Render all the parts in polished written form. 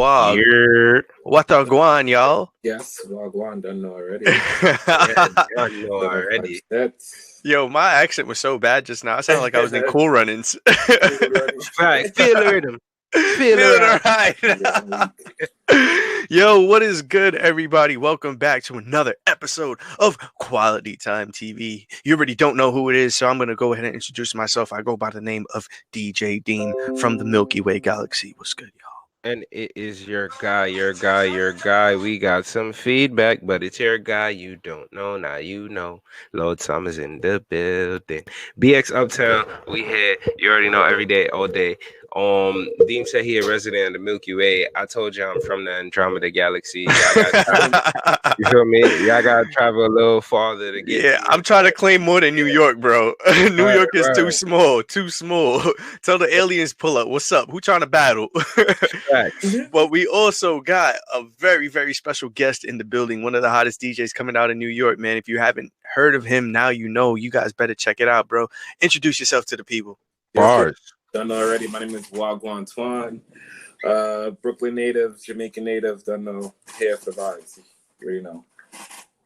Wah What Gwan, y'all? Yes, Wah Gwan done know already. Done know already. Yo, my accent was so bad just now. I sounded like I was in Cool Runnings. Right, feel the rhythm. Feel it right. Yo, what is good, everybody? Welcome back to another episode of Quality Time TV. You already don't know who it is, so I'm going to go ahead and introduce myself. I go by the name of DJ Deem from the Milky Way Galaxy. What's good, y'all? And it is your guy. We got some feedback, but it's your guy. You don't know, now you know. LAUD Summer's in the building. BX Uptown, we here. You already know, every day, all day. Deem said he a resident of the Milky Way. I told you I'm from the Andromeda Galaxy. You feel me? Y'all gotta travel a little farther to get. Yeah, I'm trying to claim more than New York, bro. New York is too small. Tell the aliens pull up. What's up? Who trying to battle? But we also got a very, very special guest in the building. One of the hottest DJs coming out of New York, man. If you haven't heard of him, now you know. You guys better check it out, bro. Introduce yourself to the people. Bars. Done know already. My name is Wah Gwan Twon. Brooklyn native, Jamaican native. Done know. Here for the vibes. You already know.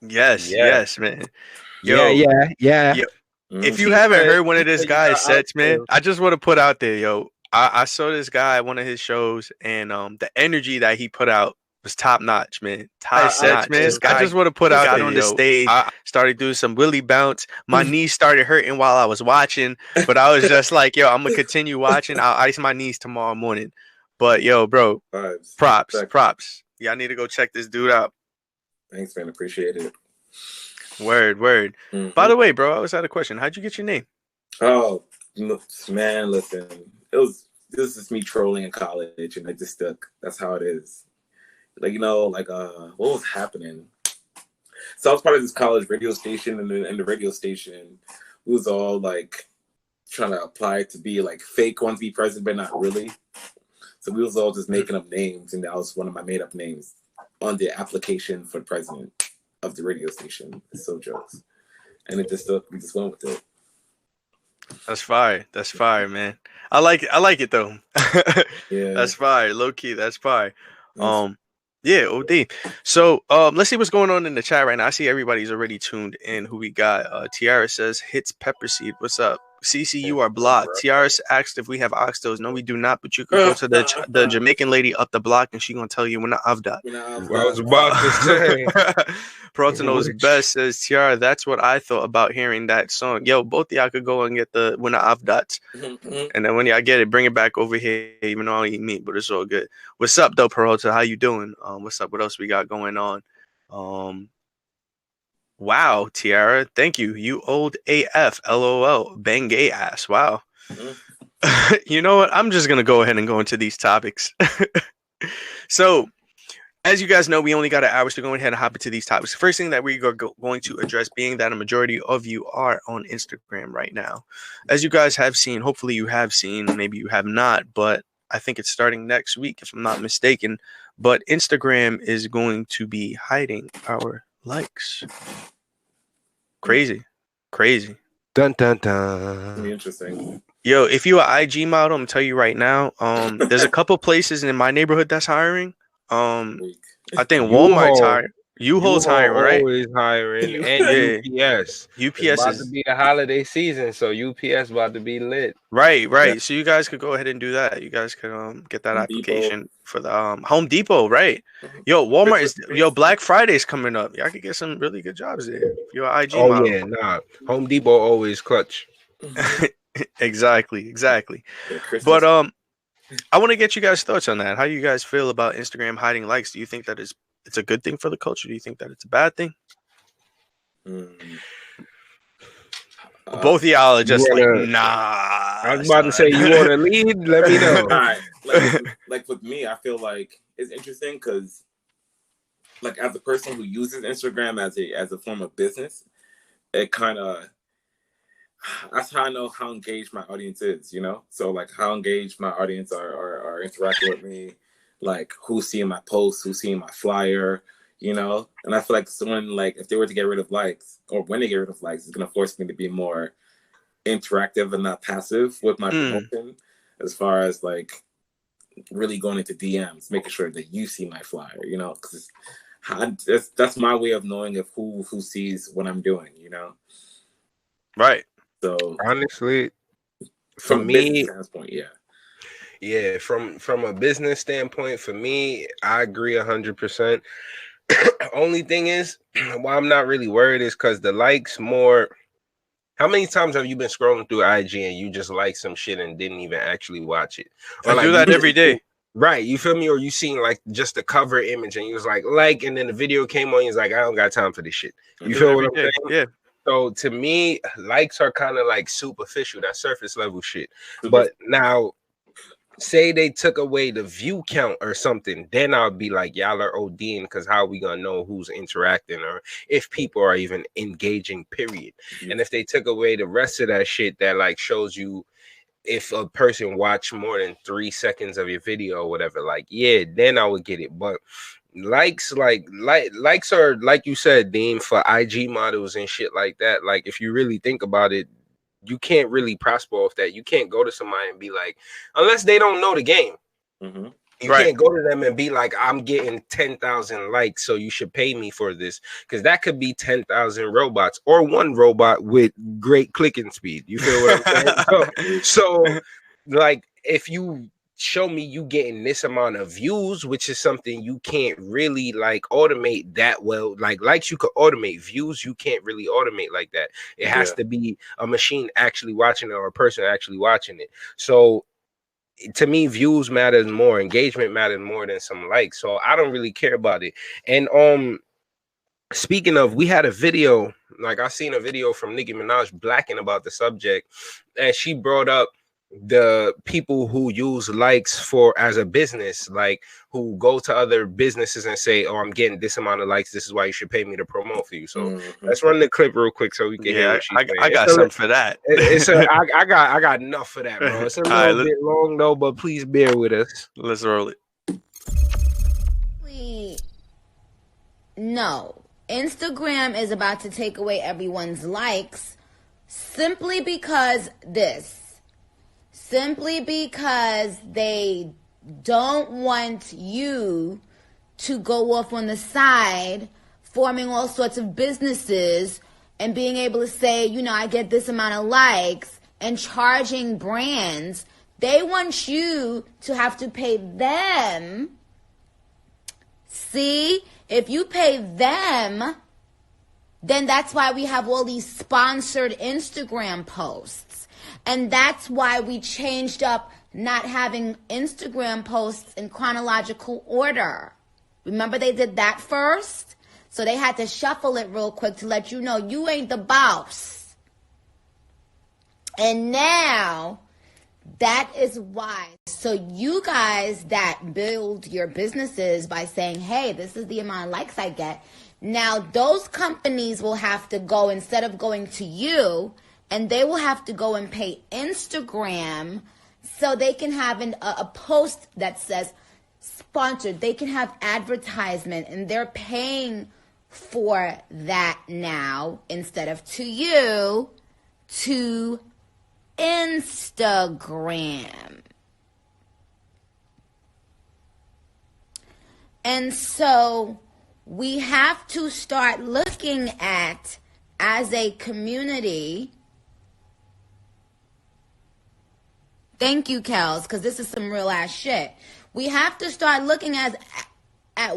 Yes, man. Yo, yeah. If you haven't heard one of this guy's sets, man, I just want to put out there, yo. I saw this guy at one of his shows, and the energy that he put out was top notch, man. Top sets, man. I just want to put out there, on the stage. I started doing some willy bounce. My knees started hurting while I was watching, but I was just like, yo, I'm gonna continue watching. I'll ice my knees tomorrow morning. But yo, bro, props. Y'all need to go check this dude out. Thanks, man. Appreciate it. Word. Mm-hmm. By the way, bro, I always had a question. How'd you get your name? Oh, man, listen. This is me trolling in college, and it just stuck. That's how it is. What was happening? So I was part of this college radio station, and in the radio station, we was all like trying to apply to be like fake, want to be president, but not really. So we was all just making up names, and that was one of my made up names on the application for president of the radio station. It's so jokes. And it just stuck. We just went with it. That's fire, man. I like it though. Yeah. That's fire. Low key, that's fire. Yeah, OD. So let's see what's going on in the chat right now. I see everybody's already tuned in. Who we got? Tiara says hits pepper seed. What's up? CC, you are blocked. Tiara asked if we have oxtails. No, we do not, but you can go to the Jamaican lady up the block and she gonna tell you we're not of that. I was about to say. Peralta knows best, says Tiara. That's what I thought about hearing that song. Yo, both of y'all could go and get the Winner of That. And then when y'all get it, bring it back over here, even though I don't eat meat, but it's all good. What's up, though, Peralta? How you doing? What's up? What else we got going on? Wow, Tiara. Thank you. You old AF. LOL. Bang gay ass. Wow. You know what? I'm just going to go ahead and go into these topics. So, as you guys know, we only got an hour to go ahead and hop into these topics. The first thing that we are going to address being that a majority of you are on Instagram right now. As you guys have seen, hopefully you have seen, maybe you have not, but I think it's starting next week, if I'm not mistaken. But Instagram is going to be hiding our likes. Crazy. Dun dun dun. Interesting. Yo, if you're an IG model, I'm gonna tell you right now, there's a couple places in my neighborhood that's hiring. I think Walmart's hiring. U-Haul's hiring, right? Always hiring. And UPS. UPS it's about is to be the holiday season, so UPS about to be lit. Right. Yeah. So you guys could go ahead and do that. You guys could get that application for the Home Depot, right? Yo, Walmart is Black Friday's coming up. Y'all could get some really good jobs there. If you're an IG model. Yeah, nah. Home Depot always clutch. Exactly. But I want to get you guys' thoughts on that. How do you guys feel about Instagram hiding likes? Do you think that it's a good thing for the culture? Do you think that it's a bad thing? Both of y'all are just nah. I was about to say, you want to lead? Let me know. All right. Like with me, I feel like it's interesting because, like, as a person who uses Instagram as a form of business, it kind of, that's how I know how engaged my audience is, you know? So, like, how engaged my audience are interacting with me, like, who's seeing my posts, who's seeing my flyer, you know? And I feel like someone, like, if they were to get rid of likes, or when they get rid of likes, it's going to force me to be more interactive and not passive with my promotion, as far as, like, really going into DMs, making sure that you see my flyer, you know, because that's my way of knowing if who sees what I'm doing, you know. Right. So honestly, for from a business me, standpoint, yeah, from a business standpoint, for me, I agree 100%. Only thing is, why I'm not really worried is because the likes more. How many times have you been scrolling through IG and you just like some shit and didn't even actually watch it? Or I like do you that just every day. right, you feel me? Or you seen like just the cover image and you was like, and then the video came on, you was like, I don't got time for this shit. I You do it feel what every I'm day. saying? Yeah. So to me, likes are kind of like superficial, that surface level shit. yeah. But now, say they took away the view count or something, then I'll be like, y'all are ODing, because how are we gonna know who's interacting or if people are even engaging, period? And if they took away the rest of that shit that like shows you if a person watched more than 3 seconds of your video or whatever, like, yeah, then I would get it. But likes, likes are, like you said, Deem, for IG models and shit like that. Like, if you really think about it, you can't really prosper off that. You can't go to somebody and be like, unless they don't know the game. Mm-hmm. You Right. can't go to them and be like, I'm getting 10,000 likes, so you should pay me for this. Because that could be 10,000 robots or one robot with great clicking speed. You feel what I'm saying? So, like, if you show me you getting this amount of views, which is something you can't really like automate that well. Like likes you could automate, views you can't really automate like that. It has to be a machine actually watching it or a person actually watching it. So to me, views matters more, engagement matters more than some likes. So I don't really care about it. And speaking of, we had a video, like I seen a video from Nicki Minaj blacking about the subject, and she brought up the people who use likes for as a business, like who go to other businesses and say, oh, I'm getting this amount of likes, this is why you should pay me to promote for you. So let's run the clip real quick so we can hear what she's saying. I got something for that. I got enough for that, bro. It's a little bit long though, but please bear with us. Let's roll it. No, Instagram is about to take away everyone's likes simply because they don't want you to go off on the side, forming all sorts of businesses and being able to say, you know, I get this amount of likes and charging brands. They want you to have to pay them. See, if you pay them, then that's why we have all these sponsored Instagram posts. And that's why we changed up not having Instagram posts in chronological order. Remember they did that first? So they had to shuffle it real quick to let you know you ain't the boss. And now that is why. So you guys that build your businesses by saying, hey, this is the amount of likes I get. Now those companies will have to go, instead of going to you, and they will have to go and pay Instagram so they can have a post that says sponsored. They can have advertisement, and they're paying for that now instead of to you, to Instagram. And so we have to start looking at, as a community. Thank you, Kels, because this is some real ass shit. We have to start looking at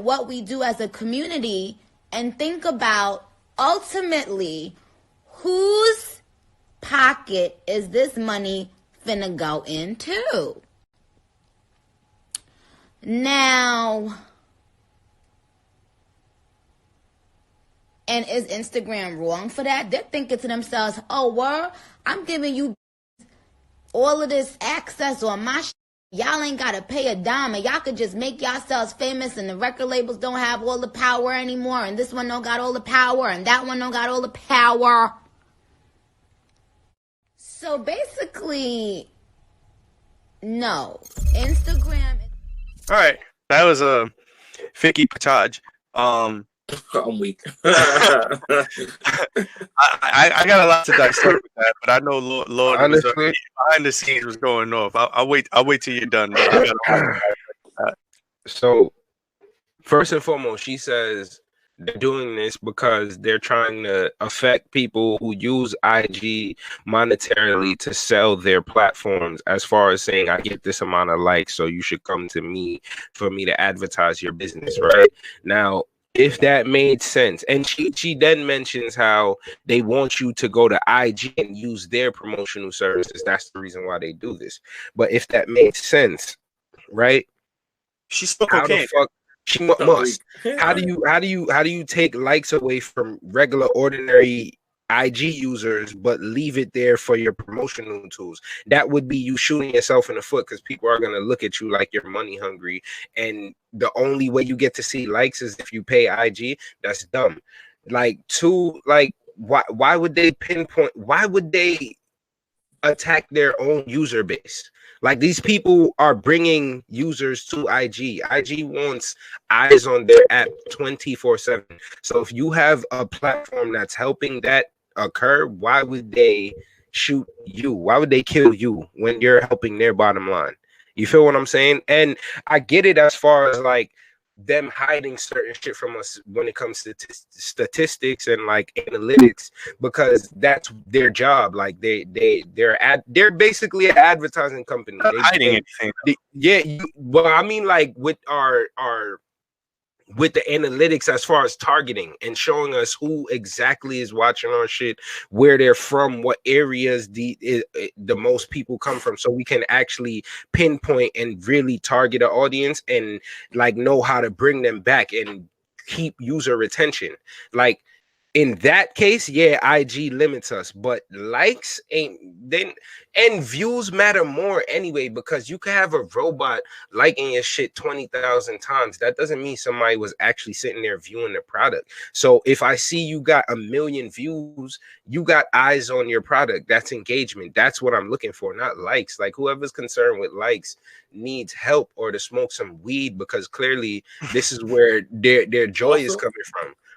what we do as a community and think about ultimately whose pocket is this money finna go into. Now, and is Instagram wrong for that? They're thinking to themselves, oh, well, I'm giving you all of this access on my shit. Y'all ain't got to pay a dime, and y'all could just make yourselves famous, and the record labels don't have all the power anymore, and this one don't got all the power, and that one don't got all the power. So basically, no. Instagram. All right. That was a Vicky Pataj. I'm weak. I got a lot to dissect with that, but I know Lord was Honestly, behind the scenes was going off. I'll wait till you're done, but I got a lot to dissect with that. so first and foremost, she says they're doing this because they're trying to affect people who use IG monetarily to sell their platforms, as far as saying, I get this amount of likes, so you should come to me for me to advertise your business, right? Now, if that made sense, and she then mentions how they want you to go to IG and use their promotional services. That's the reason why they do this. But if that made sense, right? She spoke How the cocaine. fuck she must? How do you take likes away from regular ordinary IG users but leave it there for your promotional tools? That would be you shooting yourself in the foot, because people are gonna look at you like you're money hungry, and the only way you get to see likes is if you pay IG. That's dumb. Like, why would they pinpoint? Why would they attack their own user base? Like, these people are bringing users to IG. IG wants eyes on their app 24/7. So if you have a platform that's helping that occur, why would they shoot you? Why would they kill you when you're helping their bottom line? You feel what I'm saying? And I get it as far as like them hiding certain shit from us when it comes to statistics and like analytics, because that's their job. Like they're basically an advertising company. Not hiding anything. Yeah, well, I mean, like with our with the analytics, as far as targeting and showing us who exactly is watching our shit, where they're from, what areas the most people come from, so we can actually pinpoint and really target an audience and like know how to bring them back and keep user retention. Like, in that case, yeah, IG limits us, but likes ain't then, and views matter more anyway, because you can have a robot liking your shit 20,000 times. That doesn't mean somebody was actually sitting there viewing the product. So if I see you got 1 million views, you got eyes on your product. That's engagement. That's what I'm looking for, not likes. Like, whoever's concerned with likes needs help or to smoke some weed, because clearly this is where their joy is coming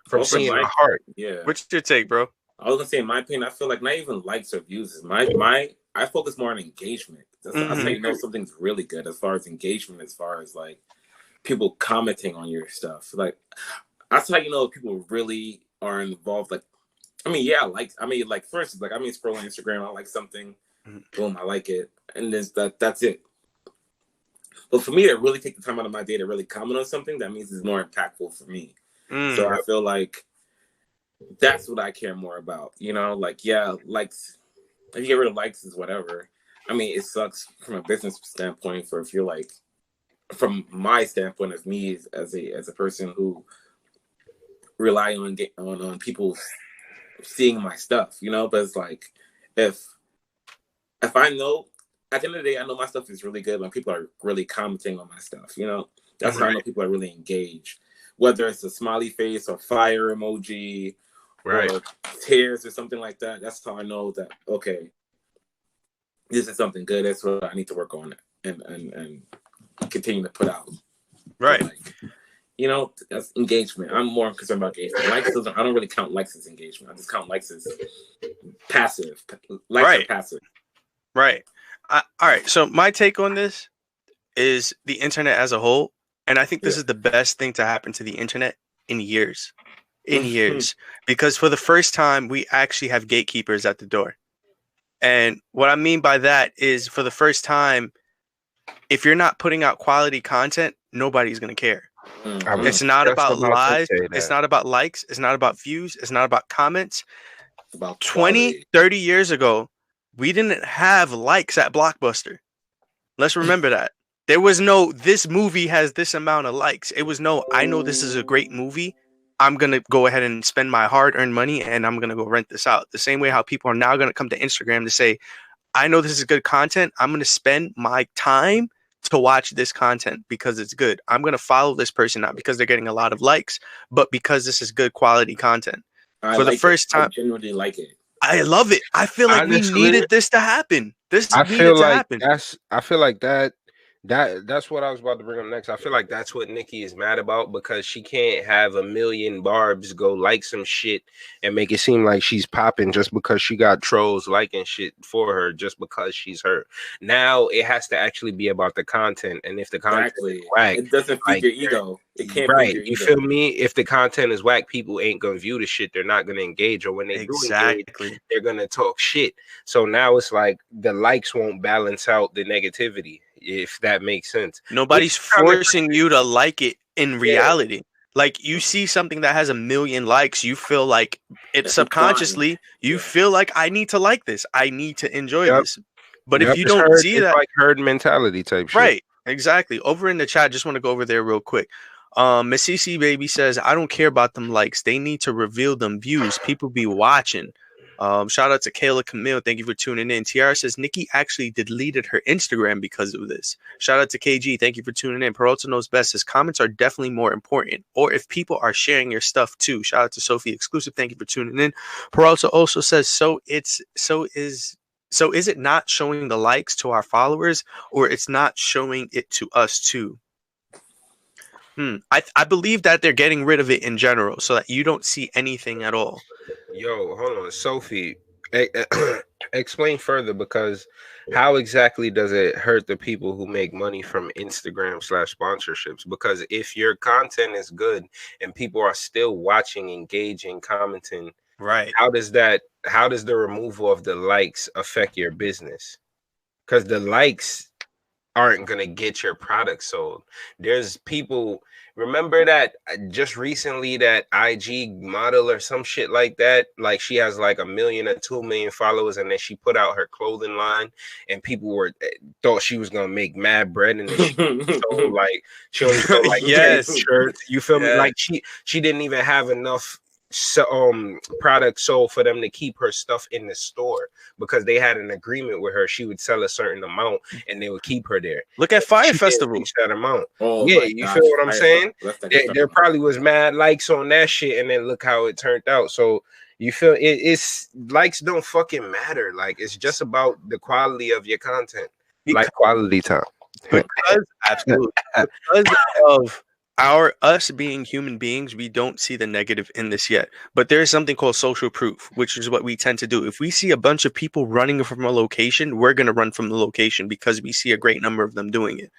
from seeing the heart. Yeah. What's your take, bro? I was gonna say, in my opinion, I feel like not even likes or views is I focus more on engagement. That's how you know something's really good, as far as engagement, as far as like people commenting on your stuff. Like, that's how you know people really are involved. Like, I mean, yeah, like for instance, like scrolling Instagram, I like something, boom, I like it, and that's it. But for me to really take the time out of my day to really comment on something, that means it's more impactful for me. So I feel like that's what I care more about. You know, like, yeah, likes. If you get rid of likes, is whatever. I mean, it sucks from a business standpoint. For if you're like, from my standpoint of me as a person who rely on people seeing my stuff, you know. But it's like, if I know, at the end of the day, I know my stuff is really good when people are really commenting on my stuff. You know, that's how I know people are really engaged. Whether it's a smiley face or fire emoji, or tears or something like that, that's how I know that, okay, this is something good. That's what I need to work on and continue to put out. Right. Like, you know, that's engagement. I'm more concerned about engagement. Likes I don't really count likes as engagement. I just count likes as passive. Likes are passive. Right. All right. So my take on this is the internet as a whole. And I think this is the best thing to happen to the internet in years. Because for the first time, we actually have gatekeepers at the door. And what I mean by that is, for the first time, if you're not putting out quality content, nobody's going to care. It's not about lies. It's not about likes. It's not about views. It's not about comments. It's about 20, 30 years ago, we didn't have likes at Blockbuster. Let's remember that. There was no, this movie has this amount of likes. It was no, I know this is a great movie. I'm going to go ahead and spend my hard-earned money and I'm going to go rent this out. The same way how people are now going to come to Instagram to say, I know this is good content. I'm going to spend my time to watch this content because it's good. I'm going to follow this person, not because they're getting a lot of likes, but because this is good quality content. For the first time, I genuinely like it. I love it. I feel like we needed this to happen. I feel like that That's what I was about to bring up next. I feel like that's what Nikki is mad about because she can't have a million barbs go like some shit and make it seem like she's popping just because she got trolls liking shit for her just because she's her. Now it has to actually be about the content, and if the content is whack, it doesn't feed like, your ego. It can't right, feed your you ego. feel me? If the content is whack, people ain't gonna view the shit. They're not gonna engage, or when they do engage, they're gonna talk shit. So now it's like the likes won't balance out the negativity, if that makes sense. Nobody's forcing you to like it in reality. Like you see something that has 1 million likes, you feel like it's subconsciously you feel like I need to like this. I need to enjoy this. But if you don't see it's that, like herd mentality type shit. right, exactly. Over in the chat, just want to go over there real quick. Miss CC Baby says, I don't care about them likes. They need to reveal them views. People be watching. Shout out to Kayla Camille. Thank you for tuning in. Tiara says Nikki actually deleted her Instagram because of this. Shout out to KG. Thank you for tuning in. Peralta knows best. His comments are definitely more important. Or if people are sharing your stuff too. Shout out to Sophie Exclusive. Thank you for tuning in. Peralta also says, so is it not showing the likes to our followers, or it's not showing it to us too? I believe that they're getting rid of it in general so that you don't see anything at all. Yo, hold on, Sophie. Explain further, because how exactly does it hurt the people who make money from Instagram/sponsorships? Because if your content is good and people are still watching, engaging, commenting, right? How does the removal of the likes affect your business? Because the likes aren't gonna get your product sold. There's people. Remember that just recently that IG model or some shit like that, like she has like 1 million or 2 million followers, and then she put out her clothing line, and people thought she was gonna make mad bread, and then she sold like she only sold like shirts. You feel me? Like she didn't even have enough product sold for them to keep her stuff in the store because they had an agreement with her. She would sell a certain amount and they would keep her there. Look at Fire Festival. That amount. You feel what I'm saying? There probably was mad likes on that shit, and then look how it turned out. So you feel it's likes don't fucking matter. Like it's just about the quality of your content, like quality time. Absolutely, because of us being human beings, we don't see the negative in this yet. But there is something called social proof, which is what we tend to do. If we see a bunch of people running from a location, we're going to run from the location because we see a great number of them doing it.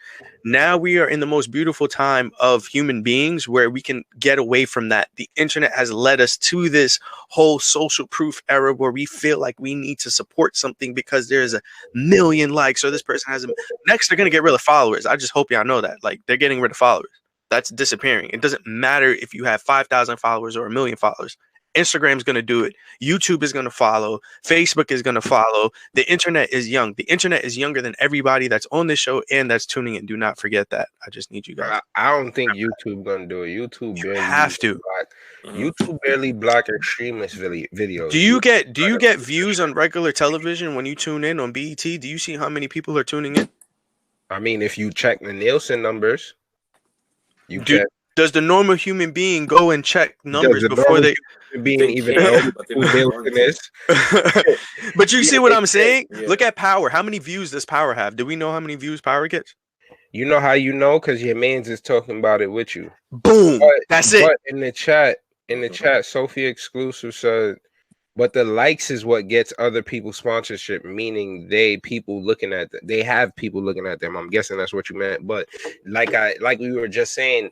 Now we are in the most beautiful time of human beings where we can get away from that. The internet has led us to this whole social proof era where we feel like we need to support something because there's 1 million likes or this person has next they're going to get rid of followers. I just hope y'all know that. Like they're getting rid of followers. That's disappearing. It doesn't matter if you have 5,000 followers or 1 million followers. Instagram's going to do it. YouTube is going to follow. Facebook is going to follow. The internet is young. The internet is younger than everybody that's on this show and that's tuning in. Do not forget that. I just need you guys. I don't think YouTube going to do it. YouTube barely have to. YouTube barely block extremist videos. Do you get views on regular television when you tune in on BET? Do you see how many people are tuning in? I mean, if you check the Nielsen numbers, does the normal human being go and check numbers before they even know who Nielsen is? But you see what I'm saying? Yeah. Look at Power. How many views does Power have? Do we know how many views Power gets? You know how you know? Because your man's is talking about it with you. Boom. That's it. But in the chat, Sophie Exclusive said, but the likes is what gets other people sponsorship, meaning they have people looking at them. I'm guessing that's what you meant. But like we were just saying,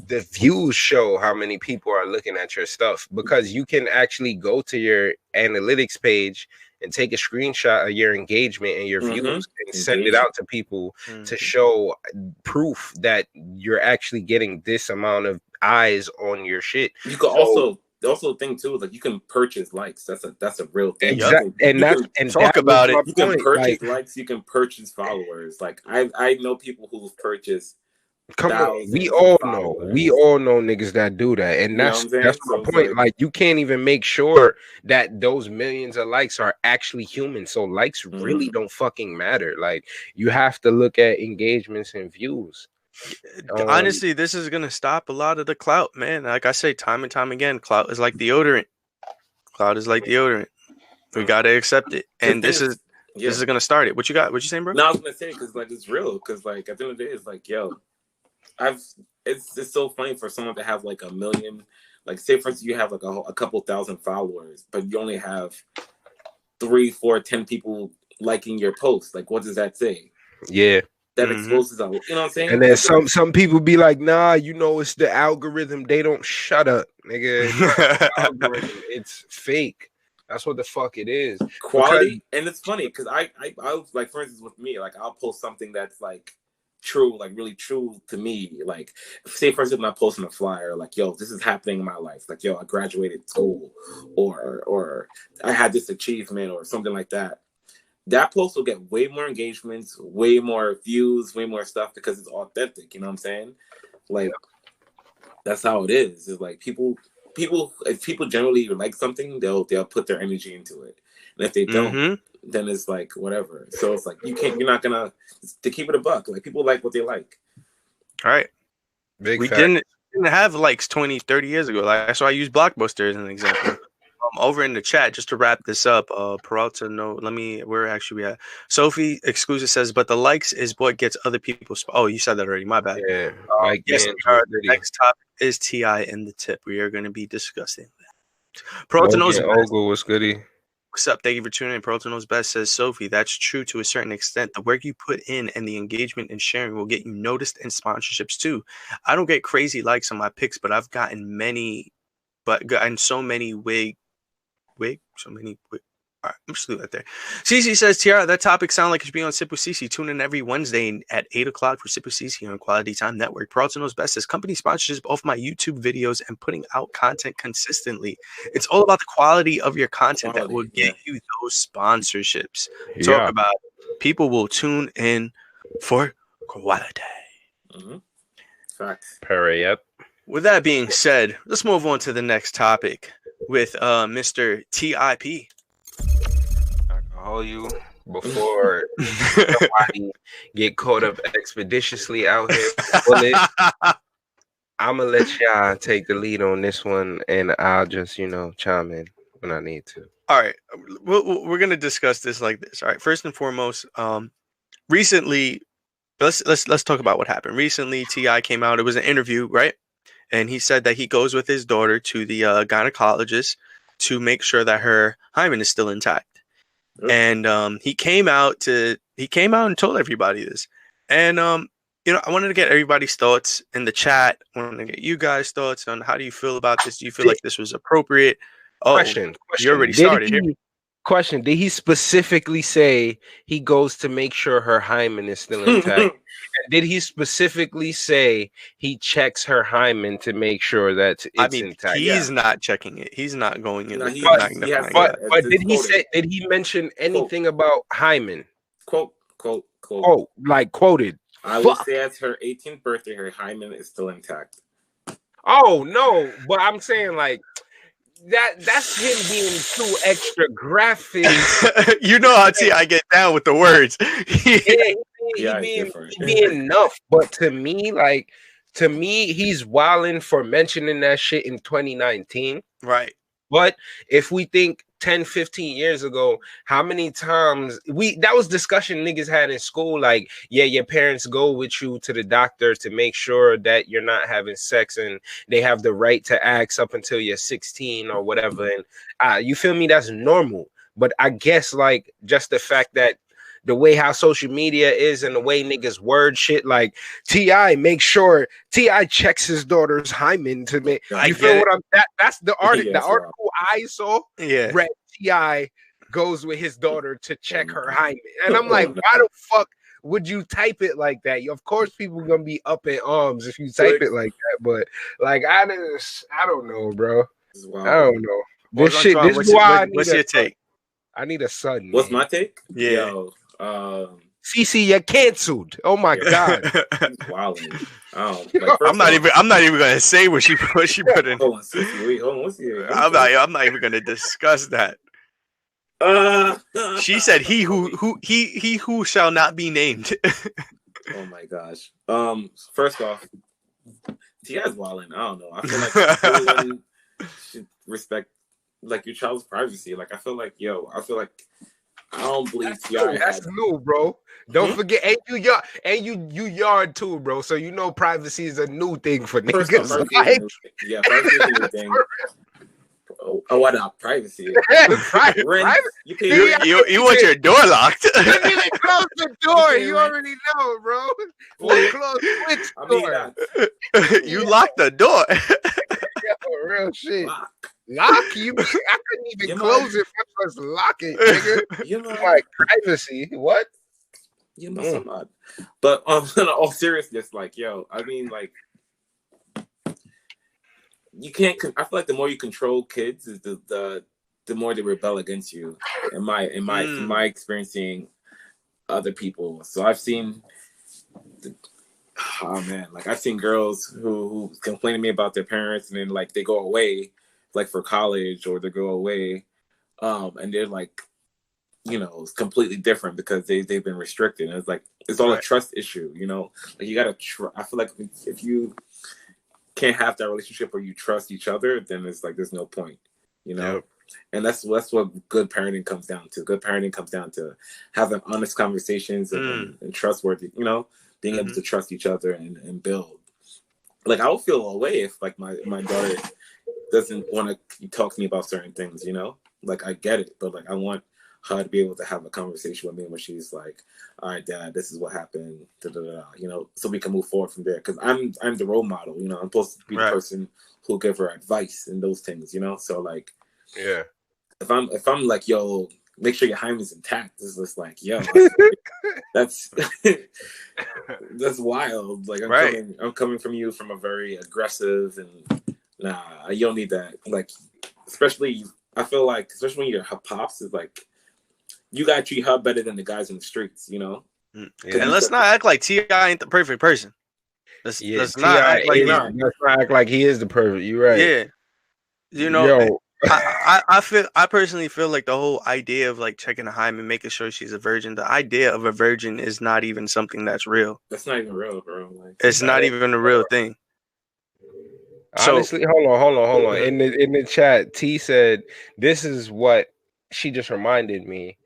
the views show how many people are looking at your stuff, because you can actually go to your analytics page and take a screenshot of your engagement and your views and send it out to people to show proof that you're actually getting this amount of eyes on your shit. You could also think too, like you can purchase likes. That's a real thing. Exactly. And talk about it. You can purchase likes. You can purchase followers. Like I know people who've purchased. Come on, we all know niggas that do that, and that's my point. Like you can't even make sure that those millions of likes are actually human. So likes really don't fucking matter. Like you have to look at engagements and views. Honestly, this is gonna stop a lot of the clout, man. Like I say time and time again, clout is like deodorant. Clout is like deodorant. We gotta accept it, and this is This is gonna start it. What you got? What you saying, bro? No, I was gonna say because like it's real. Because like at the end of the day, it's like yo, it's so funny for someone to have like 1 million. Like say for instance, you have like a couple thousand followers, but you only have 3, 4, 10 people liking your post. Like what does that say? Yeah. That exposes out. You know what I'm saying? And then some people be like, nah, you know, it's the algorithm. They don't shut up, nigga. It's not the algorithm. It's fake. That's what the fuck it is. Quality. And it's funny because I like for instance with me, like I'll post something that's like true, like really true to me. Like say for instance, when I'm posting a flyer, like yo, this is happening in my life. Like yo, I graduated school, or I had this achievement, or something like that. That post will get way more engagements, way more views, way more stuff because it's authentic. You know what I'm saying? Like that's how it is. It's like people if people generally like something, they'll put their energy into it. And if they don't, then it's like whatever. So it's like you're not gonna to keep it a buck. Like people like what they like. All right. Big we fact. didn't have likes 20, 30 years ago. Like that's why I use Blockbuster as an example. Over in the chat, just to wrap this up, Peralta, no, where actually we at? Sophie Exclusive says, but the likes is what gets other people. Oh, you said that already. My bad. Yeah. Yes, the next topic is T.I. in the tip. We are going to be discussing that. Peralta knows Ogle was goody. What's up? Thank you for tuning in. Peralta knows best, says Sophie. That's true to a certain extent. The work you put in and the engagement and sharing will get you noticed in sponsorships too. I don't get crazy likes on my pics, but I've gotten so many All right, I'm just leave that there. Cece says, Tiara, that topic sounds like it should be on Sip with Cece. Tune in every Wednesday at 8 o'clock for Sip with Cece on Quality Time Network. Peralta knows best says, company sponsors both my YouTube videos and putting out content consistently. It's all about the quality of your content that will get you those sponsorships. Talk about it. People will tune in for quality. Facts. Yep. With that being said, let's move on to the next topic with Mr. TIP. I can hold you before somebody get caught up expeditiously out here. I'm gonna let y'all take the lead on this one, and I'll just chime in when I need to. All right, we're gonna discuss this like this. All right, first and foremost, recently, let's talk about what happened. Recently, T.I. came out. It was an interview, right? And he said that he goes with his daughter to the gynecologist to make sure that her hymen is still intact. And he came out and told everybody this. And I wanted to get everybody's thoughts in the chat. I wanted to get you guys' thoughts on how do you feel about this? Do you feel like this was appropriate? Oh, question. You already started here. Question: did he specifically say he goes to make sure her hymen is still intact? Did he specifically say he checks her hymen to make sure that it's intact? He's not checking it. He's not going in. But did he say? Did he mention anything about hymen? Quote. Oh, like quoted. I would say at her 18th birthday, her hymen is still intact. Oh no, but I'm saying like. That's him being too extra graphic. You know how I get down with the words. He being enough, but to me, he's wilding for mentioning that shit in 2019. Right. But if we think 10, 15 years ago, how many times that was discussion niggas had in school, like, yeah, your parents go with you to the doctor to make sure that you're not having sex, and they have the right to ask up until you're 16 or whatever. And you feel me? That's normal. But I guess like just the fact that the way how social media is and the way niggas word shit, like T.I. make sure T.I. checks his daughter's hymen to make. You feel what I'm? That's the article. The article I saw. Yeah. Read T.I. goes with his daughter to check her hymen, and I'm like, why the fuck would you type it like that? Of course, people are gonna be up in arms if you type it like that. But like, I don't know, bro. I don't know. This shit. This is why. What's your take? I need a son. What's my take? Yeah. CC, you're canceled. Oh my god. Wilding. I'm not even gonna say what she put in. Hold on, CC. Wait, hold on. What's here? I'm not even gonna discuss that. She said he who shall not be named. Oh my gosh. First off, T.I.'s wilding. I don't know. I feel like everyone should respect like your child's privacy. Like I feel like don't believe TR That's had. new, bro. Don't forget, and you yard too, bro. So you know privacy is a new thing for First off, niggas. privacy is a Like, new thing. Yeah, privacy is a new thing. Oh, what not privacy? private. Rent. You pay You- rent. You want your door locked? You didn't close the door. Okay, You right. already know, bro. Well, The closed switch I mean, door. You locked the door. Yo, real shit. lock. Lock you? I couldn't even You close it. I just lock it, nigga. You know, Like privacy. What? you must have not. But in all seriousness, like, yo, I mean, like, you can't. I feel like the more you control kids, is the more they rebel against you. In my experiencing other people, so I've seen. Oh man, like I've seen girls who complain to me about their parents, and then like they go away, like for college, or they go away, and they're like, you know, it's completely different because they've been restricted. And it's like it's all a trust issue, you know. Like you gotta I feel like if you can't have that relationship where you trust each other, then it's like there's no point, you know. Yep. And that's what good parenting comes down to. Good parenting comes down to having honest conversations and trustworthy, you know, being able to trust each other and build. Like I would feel away if like my daughter doesn't want to talk to me about certain things, you know. Like I get it, but like I want her to be able to have a conversation with me when she's like, all right, Dad, this is what happened, you know, so we can move forward from there. Because I'm the role model, you know. I'm supposed to be the person who'll give her advice and those things, you know. So like, yeah, if I'm like, yo, make sure your hymen's intact, it's just like, yo, that's that's wild. Like I'm coming from you from a very aggressive and nah, you don't need that. Like, especially I feel like especially when you're her pops, is like you gotta treat her better than the guys in the streets, you know. Yeah. And let's not act like T.I. ain't the perfect person. Let's not act like let's not act like he is the perfect. You're right. Yeah, you know. I personally feel like the whole idea of like checking a hymen, making sure she's a virgin, the idea of a virgin is not even something that's real. That's not even real, bro. Like, it's not even a real thing. Honestly, hold on. In the chat, T said, "This is what she just reminded me."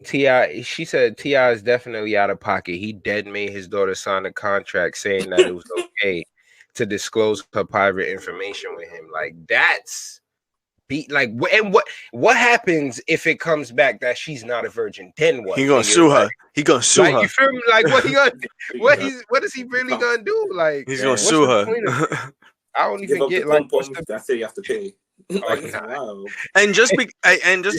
She said T.I. is definitely out of pocket. He dead made his daughter sign a contract saying that it was okay to disclose her private information with him. Like that's like, and what happens if it comes back that she's not a virgin? Then what? He gonna sue her. He gonna sue her. You feel me? Like what he gonna? What is he really gonna do? Like he's gonna sue her. I don't even get like that's it. You have to pay. Like, wow. And just to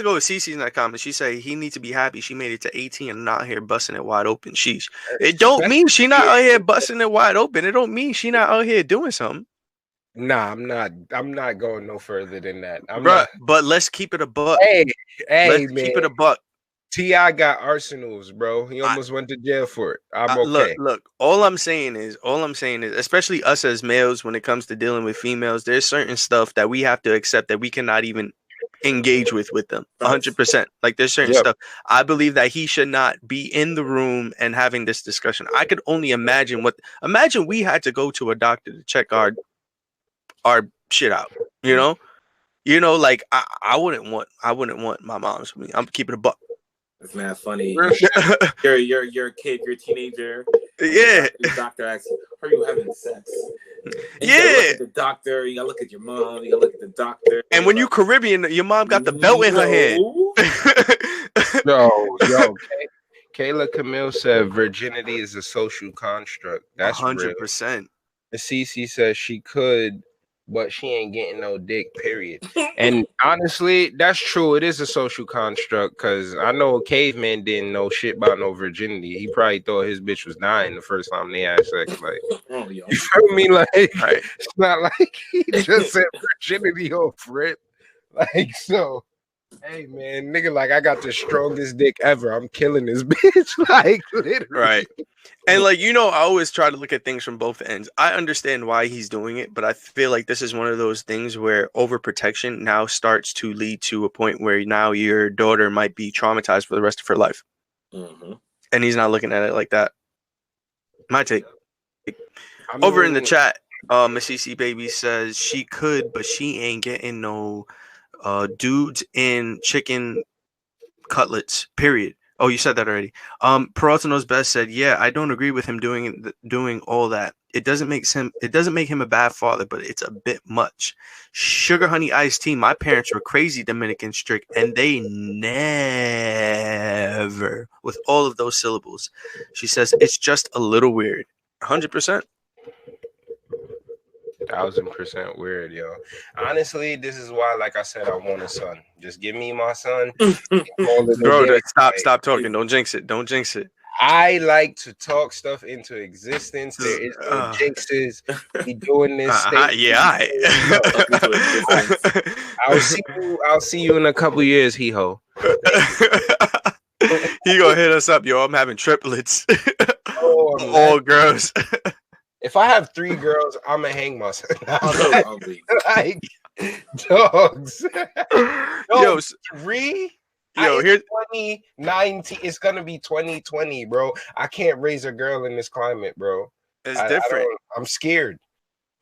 go with Cece's in that comment, she said he needs to be happy she made it to 18 and not here busting it wide open. It don't mean she not out here busting it wide open. It don't mean she not out here doing something. Nah, I'm not going no further than that. But let's keep it a buck. Hey, let's man. Keep it a buck. T.I. got arsenals, bro. He almost went to jail for it. I'm okay. Look, all I'm saying is, especially us as males, when it comes to dealing with females, there's certain stuff that we have to accept that we cannot even engage with them 100%. Like there's certain stuff. I believe that he should not be in the room and having this discussion. I could only imagine we had to go to a doctor to check our shit out. You know, like I wouldn't want my mom's with me. I'm keeping a buck. It's mad funny. You're a kid, you're a teenager. Yeah. The doctor asks you, are you having sex? And you gotta look at the doctor, you gotta look at your mom, you gotta look at the doctor. And when you Caribbean, your mom got the belt in her hand. Yo, Kayla Camille said virginity is a social construct. That's 100%. Cece says she could, but she ain't getting no dick, period. And honestly, that's true. It is a social construct because I know a caveman didn't know shit about no virginity. He probably thought his bitch was dying the first time they had sex. Like, you feel me? Like, it's not like he just said virginity off rip. Like, so, hey, man, nigga, like, I got the strongest dick ever. I'm killing this bitch. Like, literally. Right. And like, I always try to look at things from both ends. I understand why he's doing it, but I feel like this is one of those things where overprotection now starts to lead to a point where now your daughter might be traumatized for the rest of her life. Mm-hmm. And he's not looking at it like that. My take. Over in the chat, Miss CC Baby says she could, but she ain't getting no dudes in chicken cutlets. Period. Oh, you said that already. Peralta Knows Best said, "Yeah, I don't agree with him doing all that. It doesn't make him a bad father, but it's a bit much." Sugar Honey Iced Tea. My parents were crazy Dominican strict, and they never, with all of those syllables. She says it's just a little weird. 100%. 1000% weird, yo. Honestly, this is why, like I said, I want a son. Just give me my son. Bro, stop talking. Don't jinx it. Don't jinx it. I like to talk stuff into existence. There is no jinxes. We doing this. Yeah, I'll see you in a couple years, he-ho. He gonna hit us up, yo. I'm having triplets. Oh, all girls. If I have 3 girls, I'm gonna hang myself. Like dogs. Yo, 3. Yo, here's 2019. It's gonna be 2020, bro. I can't raise a girl in this climate, bro. It's different. I'm scared.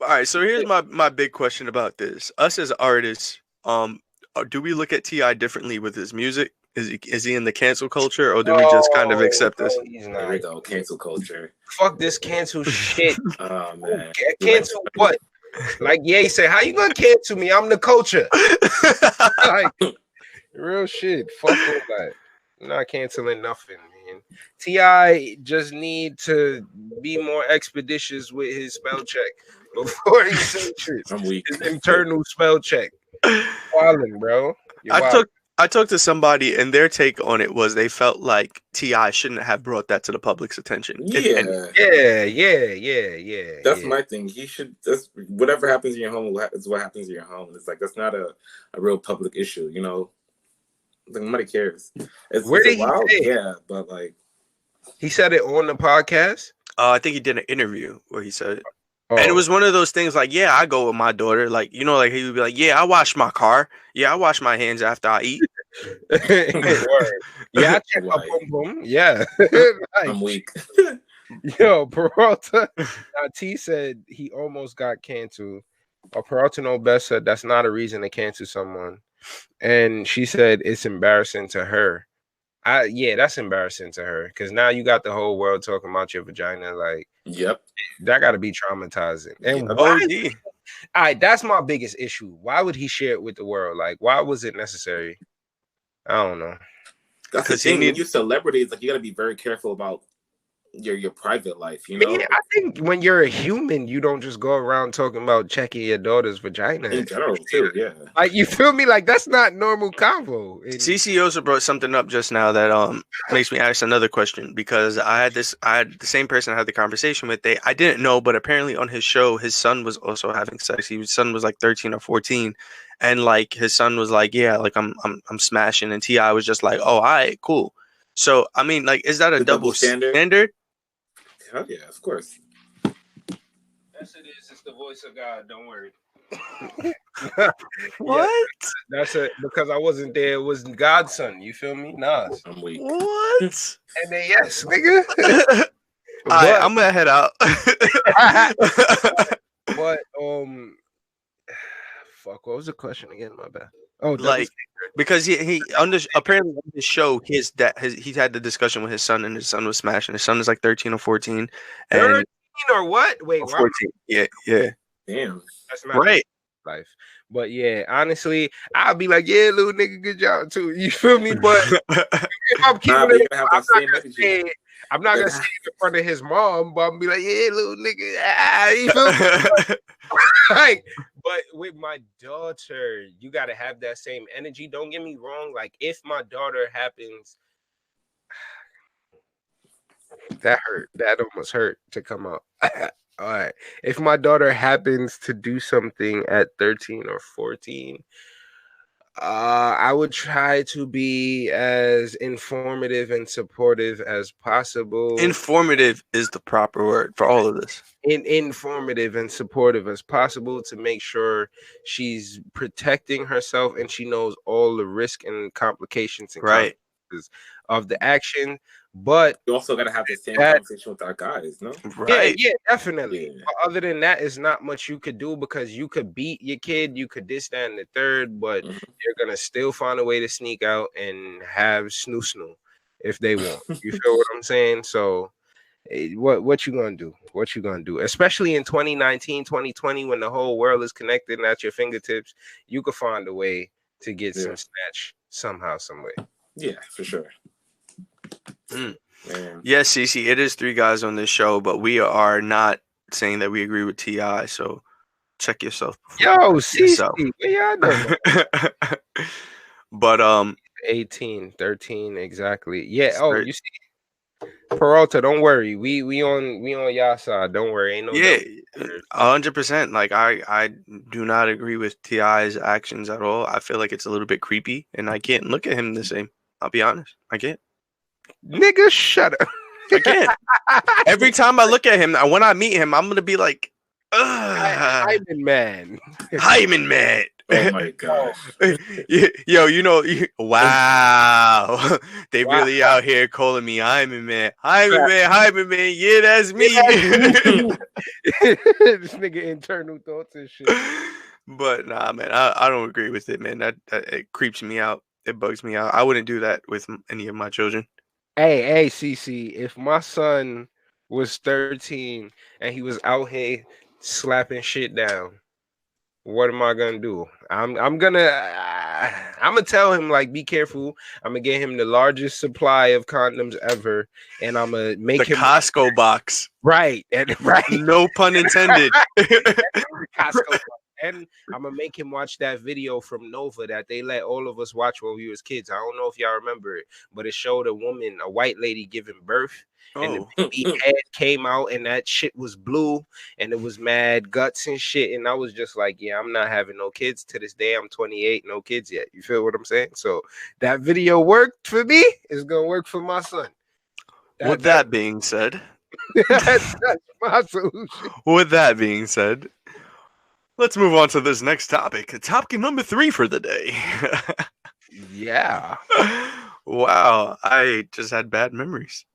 All right, so here's my big question about this. Us as artists, do we look at T.I. differently with his music? Is he in the cancel culture, or do we just kind of accept this? He's not. There we go, cancel culture. Fuck this cancel shit. Oh man, Cancel what? Like Ye said, how you gonna cancel me? I'm the culture. Like real shit. Fuck all that. I'm not canceling nothing, man. T.I. just need to be more expeditious with his spell check before he says shit. I'm weak. His internal spell check. Wildin', bro. I talked to somebody, and their take on it was they felt like T.I. shouldn't have brought that to the public's attention. Yeah. That's my thing. He should. That's whatever happens in your home is what happens in your home. It's like that's not a real public issue, you know. Like nobody cares. Where did he say it? Yeah, but like he said it on the podcast. I think he did an interview where he said it. Oh. And it was one of those things like, yeah, I go with my daughter. Like, you know, like he would be like, yeah, I wash my car. Yeah, I wash my hands after I eat. Yeah, I check my boom boom. Yeah. I'm weak. Yo, Peralta. T said he almost got canceled. Peralta Know Best said that's not a reason to cancel someone. And she said it's embarrassing to her. Yeah, that's embarrassing to her because now you got the whole world talking about your vagina. Like, yep, that got to be traumatizing. And yep. all right, that's my biggest issue. Why would he share it with the world? Like, why was it necessary? I don't know. That's the thing. When you're celebrities, like you got to be very careful about your private life. You know, I think when you're a human, you don't just go around talking about checking your daughter's vagina in general too. Yeah, like you feel me? Like that's not normal convo. CC also brought something up just now that makes me ask another question because I had the same person I had the conversation with. I didn't know, but apparently on his show, his son was also having sex. His son was like 13 or 14, and like his son was like, yeah, like I'm smashing, and T.I. was just like, oh, all right, cool. So I mean, like, is that a double standard? Hell yeah, of course. Yes, it is. It's the voice of God. Don't worry. What? Yeah, that's it. Because I wasn't there. It was God's son. You feel me? Nas. I'm weak. What? And then yes, nigga. All right, I'm gonna head out. But fuck. What was the question again? My bad. Oh, like because he apparently on his show he had the discussion with his son and his son was smashing. His son is like 13 or 14. And 13 or what? Wait, 14. Yeah. Damn. That's not right. Life. But yeah, honestly, I'll be like, yeah, little nigga, good job too. You feel me? But if I'm keeping I'm not gonna say it in front of his mom, but I'm be like, yeah, little nigga. You feel me? Like, but with my daughter, you gotta have that same energy. Don't get me wrong. Like, if my daughter happens, that hurt. That almost hurt to come out. All right. If my daughter happens to do something at 13 or 14, I would try to be as informative and supportive as possible. Informative is the proper word for all of this. Informative and supportive as possible to make sure she's protecting herself and she knows all the risk and complications and consequences of the action. But you also gotta have the same that, conversation with our guys, no? Right. yeah, definitely. Yeah. But other than that, it's not much you could do because you could beat your kid, you could this, that, and the third, but they're gonna still find a way to sneak out and have snoo if they want. You feel what I'm saying? So what you gonna do? What you gonna do? Especially in 2019, 2020, when the whole world is connected and at your fingertips, you could find a way to get some snatch somehow, some way. Yeah, for sure. Yes, CC, it is 3 guys on this show, but we are not saying that we agree with T.I., so check yourself. Yo, CC, where y'all doing? But 18, 13, exactly. Yeah. Oh, you see, Peralta, don't worry. We on y'all side. Don't worry. Ain't no 100%. Like I do not agree with T.I.'s actions at all. I feel like it's a little bit creepy, and I can't look at him the same. I'll be honest. I can't. Nigga, shut up. I can't. Every time I look at him, when I meet him, I'm gonna be like, Hyman man. Hyman man. Oh my gosh. Yo, wow. They really out here calling me Hyman man. Hyman man. Yeah, that's me. This nigga internal thoughts and shit. But nah, man, I don't agree with it, man. That it creeps me out. It bugs me out. I wouldn't do that with any of my children. Hey, CC, if my son was 13 and he was out here slapping shit down, what am I gonna do? I'm gonna tell him, like, be careful. I'm gonna get him the largest supply of condoms ever, and I'm gonna make the him Costco box. Right. No pun intended. Costco box. And I'm gonna make him watch that video from Nova that they let all of us watch when we was kids. I don't know if y'all remember it, but it showed a white lady giving birth, and the baby head came out, and that shit was blue, and it was mad guts and shit. And I was just like, yeah, I'm not having no kids to this day. I'm 28, no kids yet. You feel what I'm saying? So that video worked for me. It's gonna work for my son. With that being said, that's my solution. With that being said, let's move on to this next topic. Topic number 3 for the day. Yeah. Wow, I just had bad memories.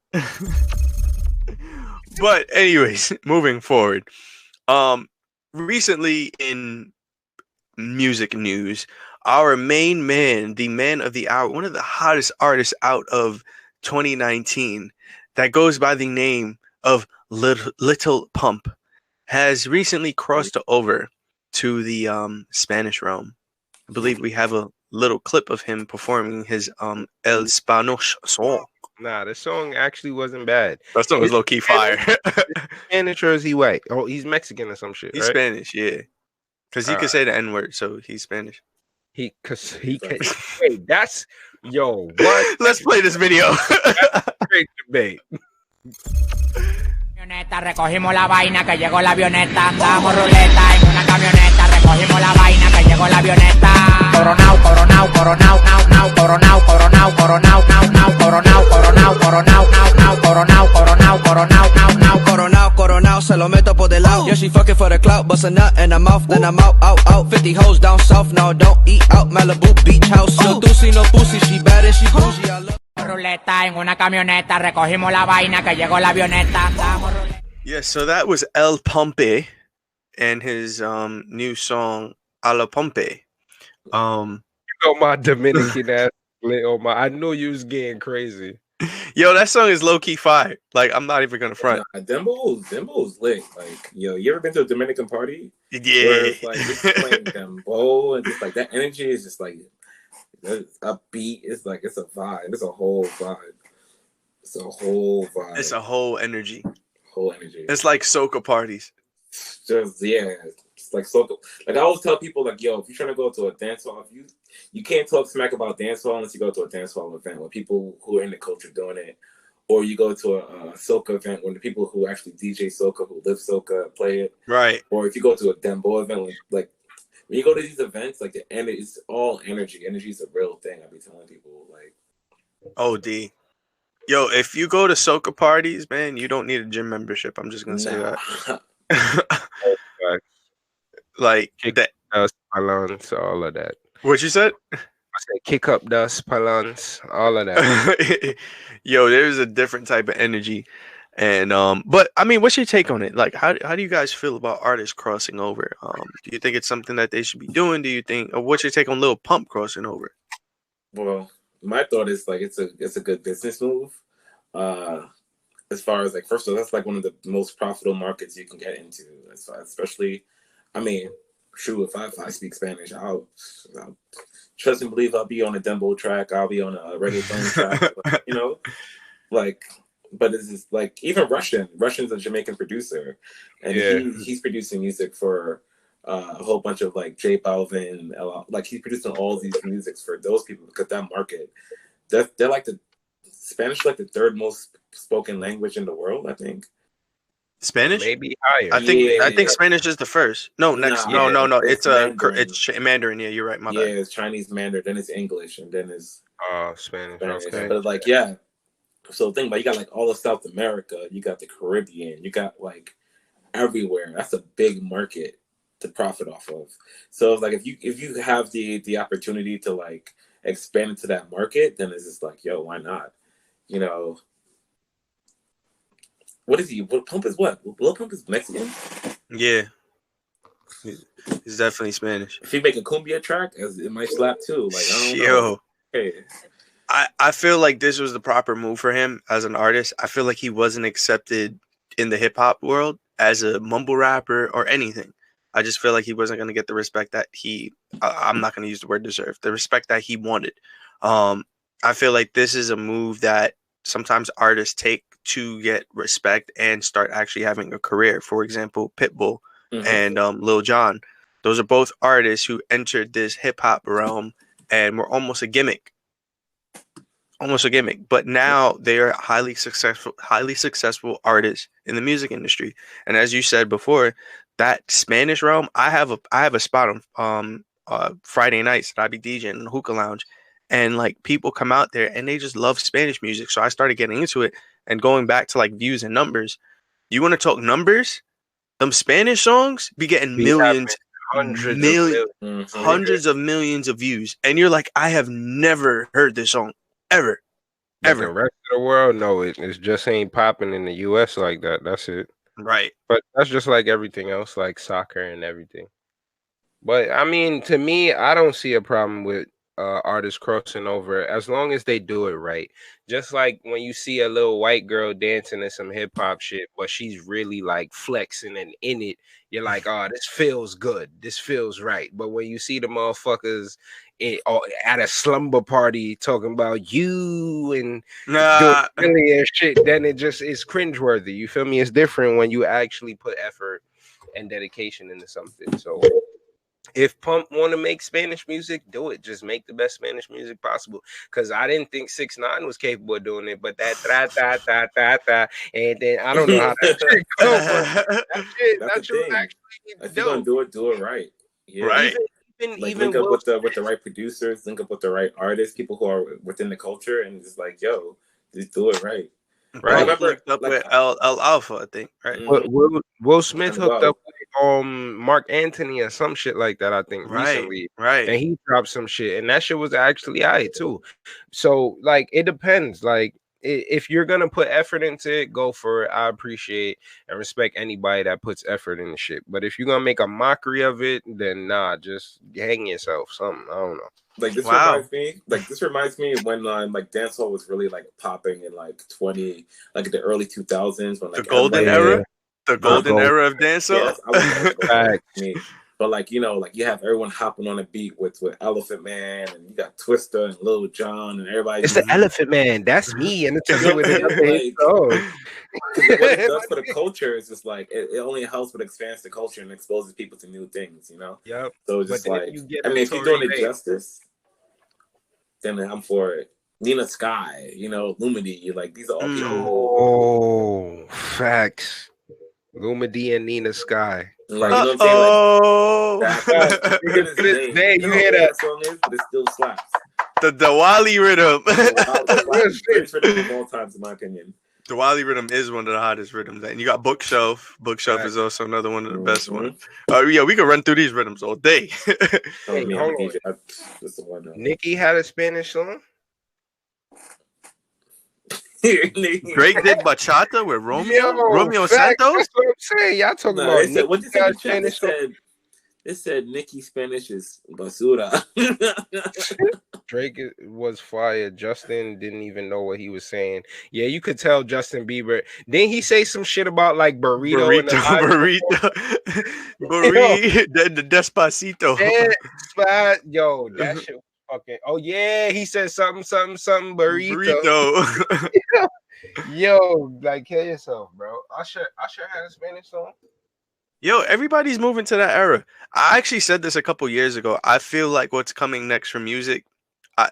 But anyways, moving forward. Recently in music news, our main man, the man of the hour, one of the hottest artists out of 2019, that goes by the name of Little Pump, has recently crossed over to the Spanish realm. I believe we have a little clip of him performing his El Spanish song. Nah, the song actually wasn't bad. That song was low key fire. Spanish or is he white? Oh, he's Mexican or some shit. He's right? Spanish, yeah. Because he could say the N-word, so he's Spanish. He can. Hey, that's what? Let's play this video. Great debate. Recogimos la vaina que llegó la avioneta, damos ruleta en una camioneta, recogimos la vaina que llegó la avioneta. Coronao, coronao, coronao, now, now, coronao, coronao, coronao, now, now, coronao, coronao, coronao, now, now, coronao, coronao, coronao, now, now, coronao, coronao, se lo meto por del lado. Yeah, she fucking for the clout, bust a nut in her mouth, then I'm out, out, out. 50 hoes down south, no, don't eat out, Malibu beach house. No doozy, no pussy, she bad and she bougie, I love. Ruleta en una camioneta, recogimos la vaina que llegó la avioneta. Yeah, so that was El Pompe and his new song A La Pompe. My Dominican ass I knew you was getting crazy. Yo, that song is low key fire. Like, I'm not even gonna front. Dembo's lit. Like, yo, you ever been to a Dominican party? Yeah. Where it's like it's playing Dembo and just like that energy is just like it's upbeat. It's like it's a vibe. It's a whole vibe. It's a whole vibe. It's a whole energy. Whole energy. It's like soca parties. Just it's like soca. Like I always tell people, like, yo, if you're trying to go to a dance hall, if you can't talk smack about dance hall unless you go to a dance hall event with people who are in the culture doing it, or you go to a soca event when the people who actually DJ soca, who live soca, play it. Right. Or if you go to a dembo event, like when you go to these events, like it's all energy. Energy is a real thing. I be telling people, like, OD. Yo, if you go to soca parties, man, you don't need a gym membership. I'm just gonna say that. Like that alone, so all of that. What you said? said kick up dust, palance, all of that. Yo, there's a different type of energy. And but I mean, what's your take on it? Like, how do you guys feel about artists crossing over? Do you think it's something that they should be doing? Do you think, or what's your take on Lil Pump crossing over? Well, my thought is like it's a good business move. As far as like, first of all, that's like one of the most profitable markets you can get into. Especially, I mean, shoot, if I speak Spanish, I'll trust and believe I'll be on a dembo track. I'll be on a reggaeton track. You know, like. But it's just like even Russian's a Jamaican producer, and he's producing music for a whole bunch of like J Balvin, like he's producing all these musics for those people because that market, they're like the Spanish, like the third most spoken language in the world, I think. Spanish, maybe higher. I think Spanish is the first. No, next. No. It's Mandarin. It's Mandarin. Yeah, you're right. My bad. Yeah, it's Chinese Mandarin, then it's English, and then it's Spanish. Okay. But like, yeah. So think about, you got like all of South America, you got the Caribbean, you got like everywhere. That's a big market to profit off of. So like if you have the opportunity to like expand into that market, then it's just like, yo, why not? You know, what is he? What Pump is what? Lil Pump is Mexican? Yeah. He's definitely Spanish. If he make a cumbia track, it might slap too. Like, I don't know. Yo. Hey. I feel like this was the proper move for him as an artist. I feel like he wasn't accepted in the hip hop world as a mumble rapper or anything. I just feel like he wasn't going to get the respect that I'm not going to use the word deserve, the respect that he wanted. I feel like this is a move that sometimes artists take to get respect and start actually having a career. For example, Pitbull and Lil Jon. Those are both artists who entered this hip hop realm and were almost a gimmick, but now they are highly successful artists in the music industry. And as you said before, that Spanish realm, I have a spot on Friday nights that I be DJing in the hookah lounge, and like people come out there and they just love Spanish music. So I started getting into it and going back to like views and numbers. You want to talk numbers? Them Spanish songs be getting millions, hundreds of millions of views, and you're like, I have never heard this song. Ever. The rest of the world, no, it just ain't popping in the US like that. That's it. Right. But that's just like everything else, like soccer and everything. But I mean, to me, I don't see a problem with artists crossing over as long as they do it right. Just like when you see a little white girl dancing in some hip hop shit, but she's really like flexing and in it, you're like, oh, this feels good. This feels right. But when you see the motherfuckers at a slumber party talking about you and doing shit, then it just is cringeworthy. You feel me? It's different when you actually put effort and dedication into something. So if Pump want to make Spanish music, do it. Just make the best Spanish music possible. Because I didn't think 6ix9ine was capable of doing it, but that ta, and then I don't know how that shit go. But that shit actually if you're gonna do it right. Yeah. Right. Even link up with the right producers, link up with the right artists, people who are within the culture, and just like, yo, just do it right. Right. I remember up with El Alpha, I think. Right. Will Smith hooked up with Mark Anthony or some shit like that, I think, recently. Right. And he dropped some shit, and that shit was actually alright too. So like, it depends. Like, if you're gonna put effort into it, go for it. I appreciate and respect anybody that puts effort in the shit. But if you're gonna make a mockery of it, then nah, just hang yourself. Something, I don't know. Like this reminds me when like dancehall was really like popping in like the early 2000s when like the golden era of dancehall. Yeah, but like, you know, like you have everyone hopping on a beat with Elephant Man, and you got Twista and Lil Jon and everybody. It's the Elephant Man. That's me, and it's with it. What it does for the culture is just like it only helps but expands the culture and exposes people to new things, you know. Yep. So it's just like, I mean, if you're doing it justice, then I'm for it. Nina Sky, you know, Lumidee, like these are all people. Oh, facts. Lumidee and Nina Sky. Like, you know what I'm saying? Like, you hear that song is, but it still slaps. The Wally rhythm. Greatest rhythm of all times, in my opinion. The Wally rhythm is one of the hottest rhythms. And you got Bookshelf. Bookshelf is also another one of the best ones. Yeah, we can run through these rhythms all day. Hey, hold on. Nicki had a Spanish song? Drake did bachata with Romeo Santos. That's what I'm saying. Y'all talking about Nicki what got a Spanish song? It said Nicki Spanish is basura. Drake was fire. Justin didn't even know what he was saying. Yeah, you could tell Justin Bieber. Didn't he say some shit about like burrito the Despacito. Yo, that shit was fucking. Oh yeah, he said something burrito. Yo, like kill yourself, bro. Usher had a Spanish song. Yo, everybody's moving to that era. I actually said this a couple years ago. I feel like what's coming next for music,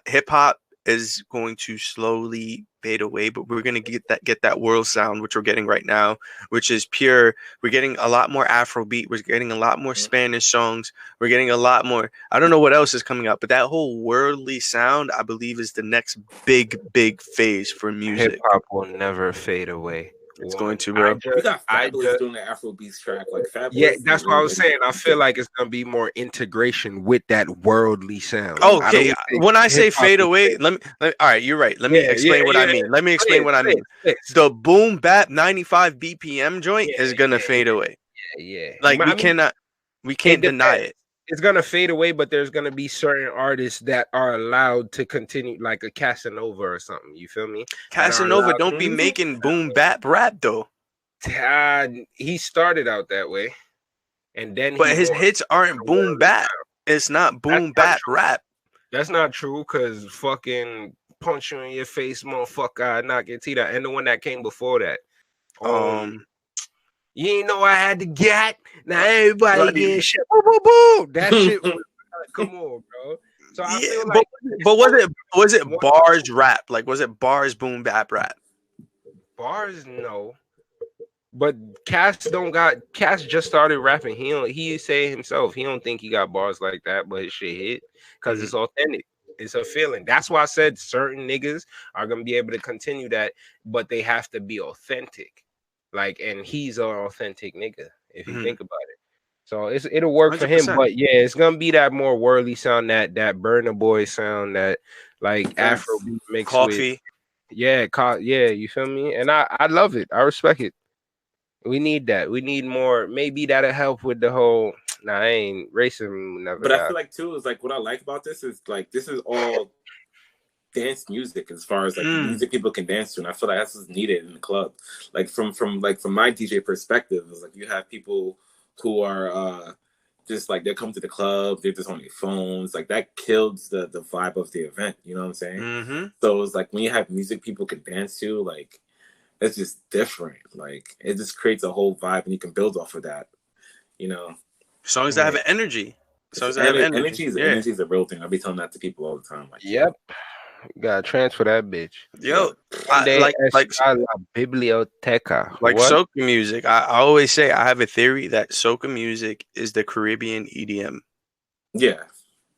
hip hop is going to slowly fade away, but we're gonna get that world sound, which we're getting right now, which is pure. We're getting a lot more Afrobeat. We're getting a lot more Spanish songs. We're getting a lot more. I don't know what else is coming up, but that whole worldly sound, I believe, is the next big phase for music. Hip hop will never fade away. It's going to, bro. We got Fabulous doing the Afrobeats track, like Fabulous. Yeah, that's what I was saying. I feel like it's gonna be more integration with that worldly sound. Okay, when I say fade away, let me. All right, you're right. Let me explain what I mean. Let me explain what I mean. The boom bap 95 BPM joint is gonna fade away. Yeah. Like we can't deny it. It's gonna fade away, but there's gonna be certain artists that are allowed to continue, like a Casanova or something. You feel me? Casanova don't be making boom bap rap though. He started out that way, and then but his hits aren't boom bap. It's not boom bap rap. That's not true, because fucking punch you in your face, motherfucker, knock your teeth out, and the one that came before that. You ain't know I had to get. Now everybody getting shit. Boo. That shit was come on, bro. So I feel like but was it bars rap? Like, was it bars boom bap rap? Bars, no. But Cass just started rapping. He say himself, he don't think he got bars like that, but his shit hit because it's authentic. It's a feeling. That's why I said certain niggas are gonna be able to continue that, but they have to be authentic. Like, and he's an authentic nigga if you think about it. So it'll work 100%. For him. But yeah, it's gonna be that more worldly sound, that Burna Boy sound, that like Afrobeat mixed coffee. With, yeah, you feel me? And I love it. I respect it. We need that. We need more. Maybe that'll help with the whole. Nah, I ain't racism. Never. But I feel like too is like what I like about this is like this is all dance music as far as like music people can dance to, and I feel like that's what's needed in the club. Like from my DJ perspective, is like you have people who are just like they come to the club, they're just on their phones, like that kills the vibe of the event. You know what I'm saying? So it's like when you have music people can dance to, like it's just different. Like it just creates a whole vibe, and you can build off of that. You know, songs that have energy. Songs that have energy. Energy is a real thing. I be telling that to people all the time. Like, yep. You gotta transfer that bitch. Yo, biblioteca. Like soca music. I always say I have a theory that soca music is the Caribbean EDM. Yeah,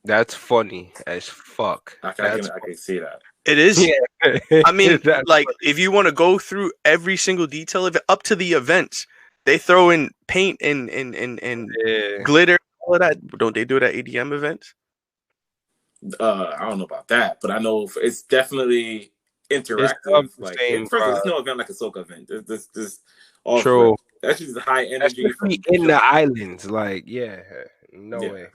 that's funny as fuck. I can see that. It is. Yeah. I mean, like funny. If you want to go through every single detail of it, up to the events, they throw in paint and glitter. All of that. Don't they do it at EDM events? I don't know about that, but I know it's definitely interactive. Like, there's no event like a soca event. There's all true. That's just high energy. In the islands, like no way.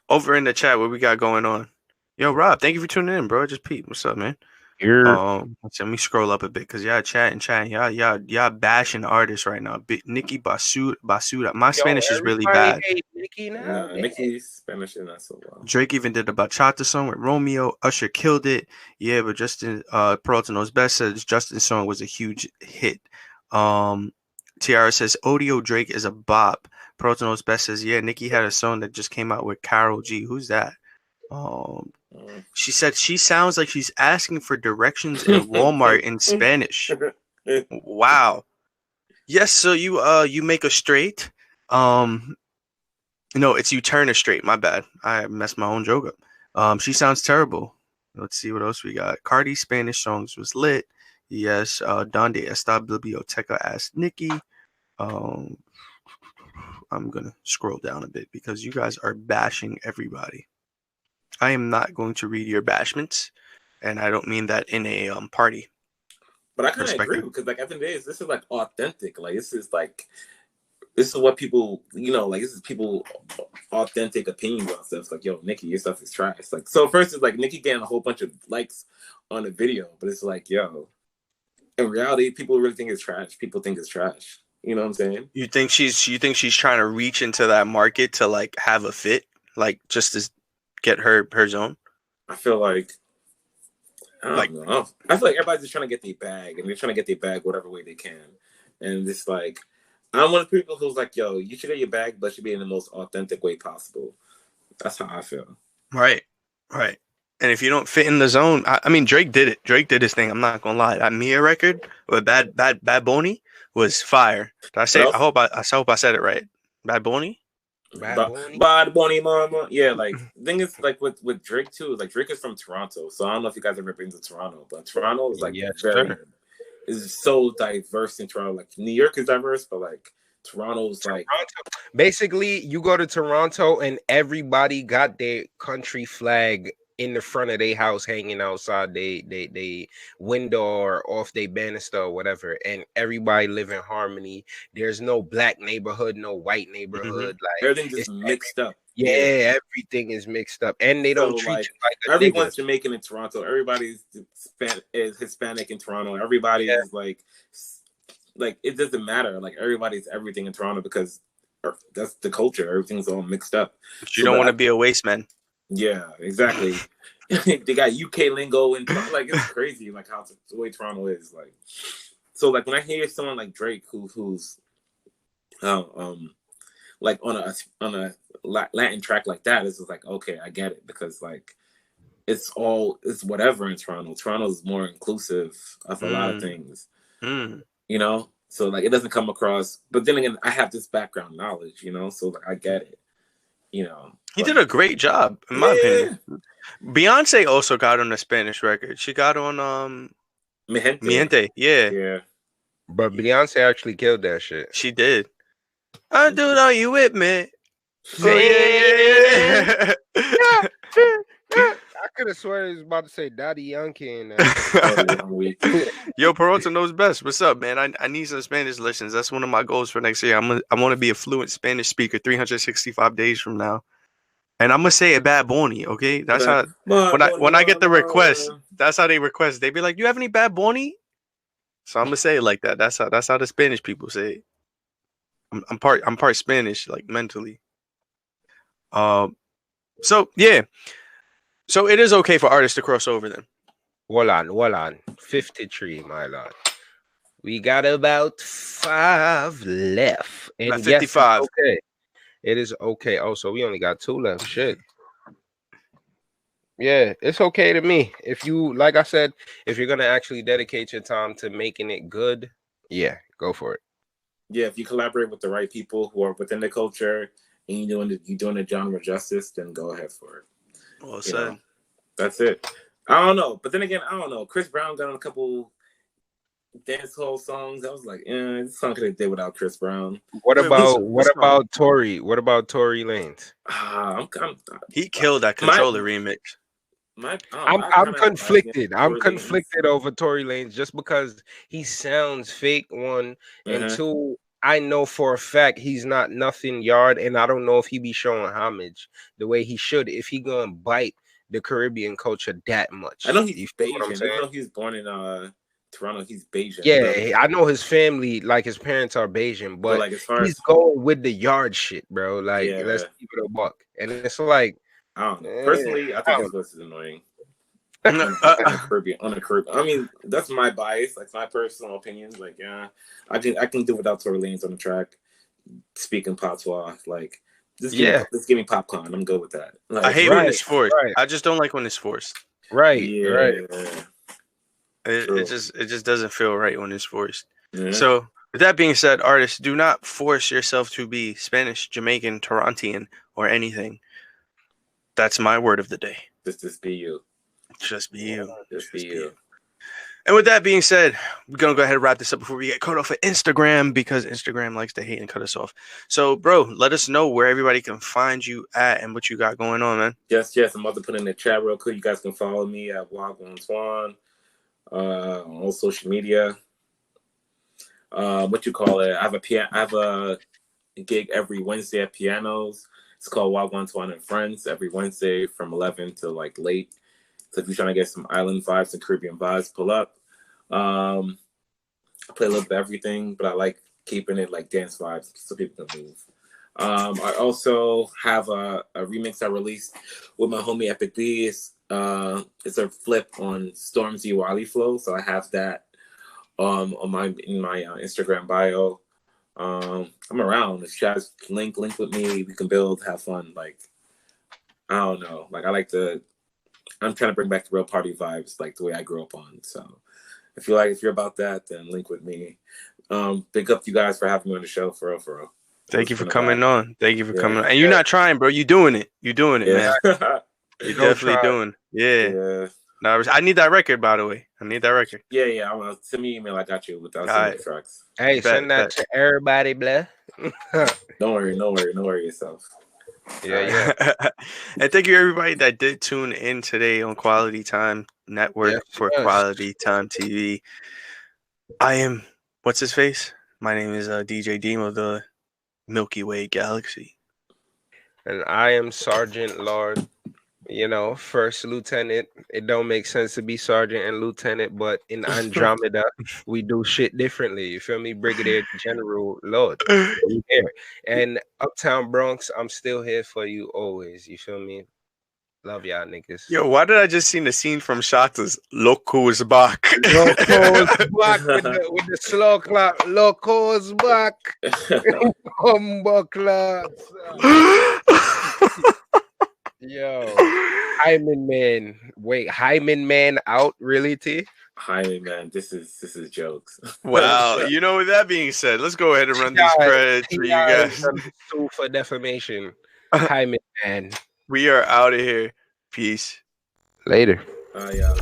Over in the chat, what we got going on? Yo, Rob, thank you for tuning in, bro. Just Pete, what's up, man? Let me scroll up a bit because y'all chatting. Y'all bashing artists right now. Nicki Basuda. My Spanish is really bad. Nicki's Spanish is not so well. Drake even did a bachata song with Romeo. Usher killed it. Yeah, but Justin Peralta knows best says Justin's song was a huge hit. Tiara says Audio Drake is a bop. Peralta knows best says Nicki had a song that just came out with Karol G. Who's that? She said she sounds like she's asking for directions in Walmart in Spanish. Wow. Yes, so you make a straight. No, it's you turn a straight. My bad. I messed my own joke up. She sounds terrible. Let's see what else we got. Cardi's Spanish songs was lit. Yes, Donde Esta Biblioteca asked Nikki. I'm gonna scroll down a bit because you guys are bashing everybody. I am not going to read your bashments, and I don't mean that in a party. But I kind of agree because, like, at the end of the day, this is like authentic. Like, this is what people, like, this is people authentic opinions on stuff. It's like, yo, Nikki, your stuff is trash. Like, so first it's like Nikki getting a whole bunch of likes on the video, but it's like, yo, in reality, people really think it's trash. People think it's trash. You know what I'm saying? You think she's trying to reach into that market to like have a fit, like just to get her zone? I feel like I don't know. I feel like everybody's just trying to get their bag, and they're trying to get their bag whatever way they can. And it's like, I'm one of the people who's like, yo, you should get your bag, but it should be in the most authentic way possible. That's how I feel. Right. And if you don't fit in the zone, I mean, Drake did it. Drake did his thing. I'm not gonna lie. That Mia record with Bad Bunny was fire. Did I say? I hope I said it right. Bad Bunny. Bad Bunny, mama. Yeah, like the thing is, like with Drake too. Like Drake is from Toronto, so I don't know if you guys ever been to Toronto, but Toronto is like is so diverse in Toronto. Like New York is diverse, but like Toronto's like basically you go to Toronto and everybody got their country flag in the front of their house hanging outside they window or off their banister or whatever, and everybody live in harmony. There's no black neighborhood, no white neighborhood. Like everything's just mixed up. Yeah, everything is mixed up, and they don't treat you like a everyone's nigga. Jamaican in Toronto. Everybody's is Hispanic in Toronto. Everybody is like it doesn't matter. Like everybody's everything in Toronto because that's the culture. Everything's all mixed up. But you don't want to be a waste man. Yeah, exactly. They got UK lingo and like it's crazy, like how the way Toronto is. Like, so like when I hear someone like Drake who's like on a Latin track like that, it's just like, okay, I get it, because like it's whatever in Toronto. Toronto's more inclusive of a lot of things, you know. So like it doesn't come across. But then again, I have this background knowledge, you know, so like I get it, you know. He did a great job, in my opinion. Beyonce also got on a Spanish record. She got on Mi Gente. Yeah. But Beyonce actually killed that shit. She did. I do know you with me. Oh, yeah. I could have sworn he was about to say Daddy Yankee in that. Yo, Peralta knows best. What's up, man? I need some Spanish lessons. That's one of my goals for next year. I want to be a fluent Spanish speaker 365 days from now. And I'm gonna say a Bad Bunny, okay? That's how when I get the request, that's how they request. They be like, "You have any Bad Bunny?" So I'm gonna say it like that. That's how the Spanish people say it. I'm part Spanish, like mentally. So yeah. So it is okay for artists to cross over then. Hold on. 53, my lord. We got about 5 left. And about 55. Yes, okay. It is okay. Oh, so we only got 2 left. Shit. Yeah, it's okay to me. If you, like I said, if you're gonna actually dedicate your time to making it good, yeah, go for it. Yeah, if you collaborate with the right people who are within the culture and you're doing the genre justice, then go ahead for it. Well said. That's it. I don't know, but then again, I don't know. Chris Brown got on a couple dancehall songs. I was like, this song could have did without Chris Brown. What about Tory? What about Tory Lanez? He killed that Controller remix. I'm conflicted. I'm conflicted over Tory Lanez just because he sounds fake, one, and two, I know for a fact he's not nothing yard, and I don't know if he be showing homage the way he should if he gonna bite the Caribbean culture that much. I know he's Bayesian. Even though he's born in Toronto, he's Bayesian. Yeah, I know his family, like his parents are Bayesian, but like, he's going with the yard shit, bro. Like, let's keep it a buck. And it's like, I don't know. Personally, I think his voice is annoying. on the Caribbean. I mean, that's my bias. Like my personal opinions. Like, yeah, I can do without Tory Lanez on the track, speaking patois. Like, just give me popcorn. I'm good with that. Like, I hate when it's forced. Right. I just don't like when it's forced. Right. It just doesn't feel right when it's forced. Yeah. So with that being said, artists, do not force yourself to be Spanish, Jamaican, Torontian, or anything. That's my word of the day. Just be you. Just be you. Just be you. And with that being said, we're going to go ahead and wrap this up before we get cut off of Instagram because Instagram likes to hate and cut us off. So, bro, let us know where everybody can find you at and what you got going on, man. Yes. I'm about to put in the chat real quick. You guys can follow me at Wah Gwan Twon on all social media. What you call it? I have a gig every Wednesday at Pianos. It's called Wah Gwan Twon and Friends every Wednesday from 11 to like late. So if you're trying to get some island vibes and Caribbean vibes, pull up. I play a little bit of everything, but I like keeping it like dance vibes so people can move. I also have a remix I released with my homie Epic B. It's a flip on Stormzy Wally Flow, so I have that in my Instagram bio. I'm around. If you guys link with me, we can build, have fun. Like, I don't know. Like, I'm trying to bring back the real party vibes, like the way I grew up on. So if you're about that, then link with me. Big up you guys for having me on the show, for real. Thank you for coming on. Thank you for coming on. And you're not trying, bro. You're doing it. You're doing it, man. You're definitely doing. Yeah. No, I need that record, by the way. I need that record. Yeah. Send me an email. I got you without sending the tracks. Hey, send that to everybody, blah. Don't worry yourself. Yeah. And thank you everybody that did tune in today on Quality Time Network for Quality Time TV. I am, what's his face? My name is DJ Deem of the Milky Way Galaxy. And I am Sergeant Lord, first lieutenant. It don't make sense to be sergeant and lieutenant, but in Andromeda, we do shit differently. You feel me? Brigadier General Lord. You here. And Uptown Bronx, I'm still here for you always. You feel me? Love y'all niggas. Yo, why did I just see the scene from Shatta's Loco's back? Loco's back with the slow clap. Loco's back. Humbuckler. Yo, Hyman Man. Wait, Hyman Man out? Really, T? Hyman Man, this is jokes. Wow. With that being said, let's go ahead and run these credits for you guys. Sue for defamation. Hyman Man. We are out of here. Peace. Later. Yeah.